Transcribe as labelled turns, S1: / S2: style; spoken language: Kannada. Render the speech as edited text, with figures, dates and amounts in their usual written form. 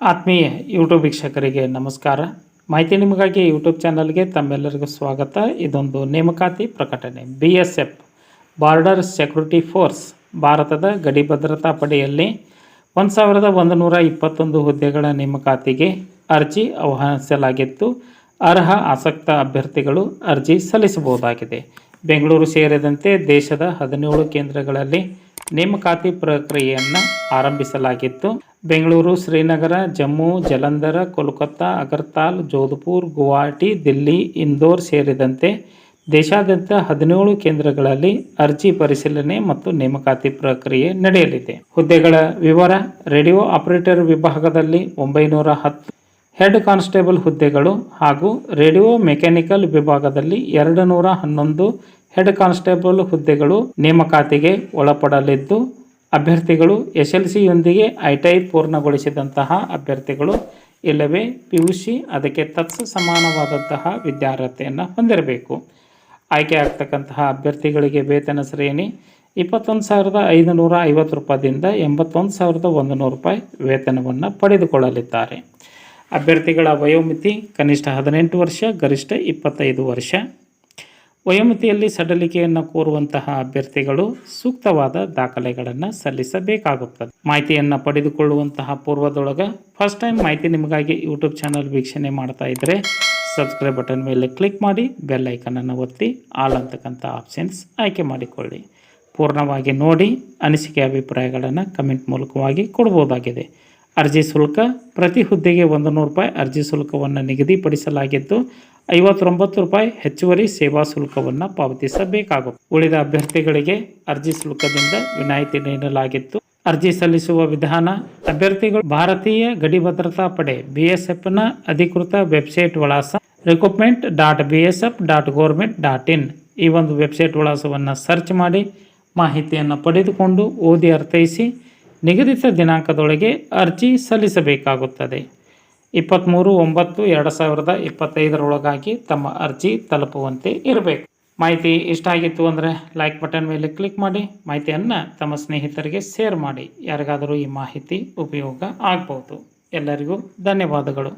S1: ಆತ್ಮೀಯ ಯೂಟ್ಯೂಬ್ ವೀಕ್ಷಕರಿಗೆ ನಮಸ್ಕಾರ. ಮಾಹಿತಿ ನಿಮಗಾಗಿ ಯೂಟ್ಯೂಬ್ ಚಾನಲ್ಗೆ ತಮ್ಮೆಲ್ಲರಿಗೂ ಸ್ವಾಗತ. ಇದೊಂದು ನೇಮಕಾತಿ ಪ್ರಕಟಣೆ. BSF ಬಾರ್ಡರ್ ಸೆಕ್ಯೂರಿಟಿ ಫೋರ್ಸ್ ಭಾರತದ ಗಡಿ ಭದ್ರತಾ ಪಡೆಯಲ್ಲಿ 1121 ಹುದ್ದೆಗಳ ನೇಮಕಾತಿಗೆ ಅರ್ಜಿ ಆಹ್ವಾನಿಸಲಾಗಿತ್ತು. ಅರ್ಹ ಆಸಕ್ತ ಅಭ್ಯರ್ಥಿಗಳು ಅರ್ಜಿ ಸಲ್ಲಿಸಬಹುದಾಗಿದೆ. ಬೆಂಗಳೂರು ಸೇರಿದಂತೆ ದೇಶದ 17 ಕೇಂದ್ರಗಳಲ್ಲಿ ನೇಮಕಾತಿ ಪ್ರಕ್ರಿಯೆಯನ್ನು ಆರಂಭಿಸಲಾಗಿತ್ತು. ಬೆಂಗಳೂರು, ಶ್ರೀನಗರ, ಜಮ್ಮು, ಜಲಂಧರ, ಕೋಲ್ಕತ್ತಾ, ಅಗರ್ತಲಾ, ಜೋಧ್ಪುರ್, ಗುವಾಹಟಿ, ದಿಲ್ಲಿ, ಇಂದೋರ್ ಸೇರಿದಂತೆ ದೇಶಾದ್ಯಂತ 17 ಕೇಂದ್ರಗಳಲ್ಲಿ ಅರ್ಜಿ ಪರಿಶೀಲನೆ ಮತ್ತು ನೇಮಕಾತಿ ಪ್ರಕ್ರಿಯೆ ನಡೆಯಲಿದೆ. ಹುದ್ದೆಗಳ ವಿವರ: ರೇಡಿಯೋ ಆಪರೇಟರ್ ವಿಭಾಗದಲ್ಲಿ 910 ಹೆಡ್ ಕಾನ್ಸ್ಟೇಬಲ್ ಹುದ್ದೆಗಳು ಹಾಗೂ ರೇಡಿಯೋ ಮೆಕ್ಯಾನಿಕಲ್ ವಿಭಾಗದಲ್ಲಿ 211 ಹೆಡ್ ಕಾನ್ಸ್ಟೇಬಲ್ ಹುದ್ದೆಗಳು ನೇಮಕಾತಿಗೆ ಒಳಪಡಲಿದ್ದು, ಅಭ್ಯರ್ಥಿಗಳು SLCಯೊಂದಿಗೆ ITI ಪೂರ್ಣಗೊಳಿಸಿದಂತಹ ಅಭ್ಯರ್ಥಿಗಳು ಇಲ್ಲವೇ PUC ಅದಕ್ಕೆ ಸಮಾನವಾದಂತಹ ವಿದ್ಯಾರ್ಹತೆಯನ್ನು ಹೊಂದಿರಬೇಕು. ಆಯ್ಕೆ ಆಗ್ತಕ್ಕಂತಹ ಅಭ್ಯರ್ಥಿಗಳಿಗೆ ವೇತನ ಶ್ರೇಣಿ 21,550 ರೂಪಾಯಿದಿಂದ 81,100 ರೂಪಾಯಿ ವೇತನವನ್ನು ಪಡೆದುಕೊಳ್ಳಲಿದ್ದಾರೆ. ಅಭ್ಯರ್ಥಿಗಳ ವಯೋಮಿತಿ ಕನಿಷ್ಠ 18 ವರ್ಷ, ಗರಿಷ್ಠ 25 ವರ್ಷ. ವಯೋಮಿತಿಯಲ್ಲಿ ಸಡಿಲಿಕೆಯನ್ನು ಕೋರುವಂತಹ ಅಭ್ಯರ್ಥಿಗಳು ಸೂಕ್ತವಾದ ದಾಖಲೆಗಳನ್ನು ಸಲ್ಲಿಸಬೇಕಾಗುತ್ತದೆ. ಮಾಹಿತಿಯನ್ನು ಪಡೆದುಕೊಳ್ಳುವಂತಹ ಪೂರ್ವದೊಳಗೆ ಫಸ್ಟ್ ಟೈಮ್ ಮಾಹಿತಿ ನಿಮಗಾಗಿ ಯೂಟ್ಯೂಬ್ ಚಾನಲ್ ವೀಕ್ಷಣೆ ಮಾಡ್ತಾ ಇದ್ದರೆ ಸಬ್ಸ್ಕ್ರೈಬ್ ಬಟನ್ ಮೇಲೆ ಕ್ಲಿಕ್ ಮಾಡಿ, ಬೆಲ್ ಐಕನನ್ನು ಒತ್ತಿ ಆಲ್ ಅಂತಕ್ಕಂಥ ಆಪ್ಷನ್ಸ್ ಆಯ್ಕೆ ಮಾಡಿಕೊಳ್ಳಿ. ಪೂರ್ಣವಾಗಿ ನೋಡಿ ಅನಿಸಿಕೆ ಅಭಿಪ್ರಾಯಗಳನ್ನು ಕಮೆಂಟ್ ಮೂಲಕವಾಗಿ ಕೊಡ್ಬೋದಾಗಿದೆ. ಅರ್ಜಿ ಶುಲ್ಕ: ಪ್ರತಿ ಹುದ್ದೆಗೆ 100 ರೂಪಾಯಿ ಅರ್ಜಿ ಶುಲ್ಕವನ್ನು ನಿಗದಿಪಡಿಸಲಾಗಿದ್ದು 59 ರೂಪಾಯಿ ಹೆಚ್ಚುವರಿ ಸೇವಾ ಶುಲ್ಕವನ್ನು ಪಾವತಿಸಬೇಕಾಗುತ್ತದೆ. ಉಳಿದ ಅಭ್ಯರ್ಥಿಗಳಿಗೆ ಅರ್ಜಿ ಶುಲ್ಕದಿಂದ ವಿನಾಯಿತಿ ನೀಡಲಾಗಿತ್ತು. ಅರ್ಜಿ ಸಲ್ಲಿಸುವ ವಿಧಾನ: ಅಭ್ಯರ್ಥಿಗಳು ಭಾರತೀಯ ಗಡಿ ಭದ್ರತಾ ಪಡೆ BSFನ ಅಧಿಕೃತ ವೆಬ್ಸೈಟ್ ವಿಳಾಸ recruitment.bsf.government.in ಈ ಒಂದು ವೆಬ್ಸೈಟ್ ವಿಳಾಸವನ್ನು ಸರ್ಚ್ ಮಾಡಿ ಮಾಹಿತಿಯನ್ನು ಪಡೆದುಕೊಂಡು ಓದಿ ಅರ್ಥೈಸಿ ನಿಗದಿತ ದಿನಾಂಕದೊಳಗೆ ಅರ್ಜಿ ಸಲ್ಲಿಸಬೇಕಾಗುತ್ತದೆ. 23/9/2025 ತಮ್ಮ ಅರ್ಜಿ ತಲುಪುವಂತೆ ಇರಬೇಕು. ಮಾಹಿತಿ ಇಷ್ಟ ಆಗಿತ್ತು ಅಂದರೆ ಲೈಕ್ ಬಟನ್ ಮೇಲೆ ಕ್ಲಿಕ್ ಮಾಡಿ, ಮಾಹಿತಿಯನ್ನು ತಮ್ಮ ಸ್ನೇಹಿತರಿಗೆ ಶೇರ್ ಮಾಡಿ. ಯಾರಿಗಾದರೂ ಈ ಮಾಹಿತಿ ಉಪಯೋಗ ಆಗ್ಬೋದು. ಎಲ್ಲರಿಗೂ ಧನ್ಯವಾದಗಳು.